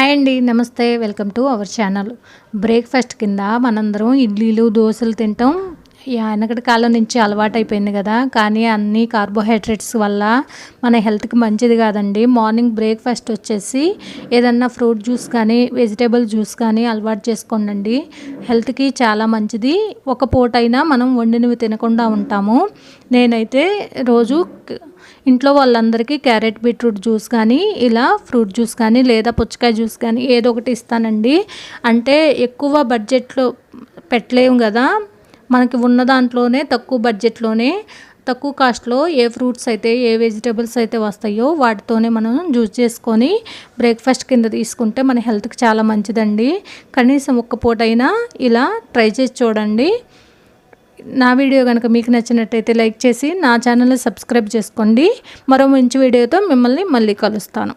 Hi అండి, నమస్తే. Welcome to our channel. Breakfast కింద మనందరం ఇడ్లీలు దోశలు తింటాం. వెనకటి కాలం నుంచి అలవాటైపోయింది కదా. కానీ అన్ని కార్బోహైడ్రేట్స్ వల్ల మన హెల్త్కి మంచిది కాదండి. మార్నింగ్ బ్రేక్ఫాస్ట్ వచ్చేసి ఏదన్నా ఫ్రూట్ జ్యూస్ కానీ వెజిటేబుల్ జ్యూస్ కానీ అలవాటు చేసుకోండి. హెల్త్కి చాలా మంచిది. ఒక పూటైనా మనం వండినవి తినకుండా ఉంటాము. నేనైతే రోజు ఇంట్లో వాళ్ళందరికీ క్యారెట్ బీట్రూట్ జ్యూస్ కానీ ఇలా ఫ్రూట్ జ్యూస్ కానీ లేదా పుచ్చకాయ జ్యూస్ కానీ ఏదో ఒకటి ఇస్తానండి. అంటే ఎక్కువ బడ్జెట్లో పెట్టలేము కదా. మనకి ఉన్న దాంట్లోనే తక్కువ బడ్జెట్లోనే తక్కువ కాస్ట్లో ఏ ఫ్రూట్స్ అయితే ఏ వెజిటేబుల్స్ అయితే వస్తాయో వాటితోనే మనం జ్యూస్ చేసుకొని బ్రేక్ఫాస్ట్ కింద తీసుకుంటే మన హెల్త్కి చాలా మంచిదండి. కనీసం ఒక్క పూటైనా ఇలా ట్రై చేసి చూడండి. నా వీడియో కనుక మీకు నచ్చినట్టయితే లైక్ చేసి నా ఛానల్ని సబ్స్క్రైబ్ చేసుకోండి. మరో మంచి వీడియోతో మిమ్మల్ని మళ్ళీ కలుస్తాను.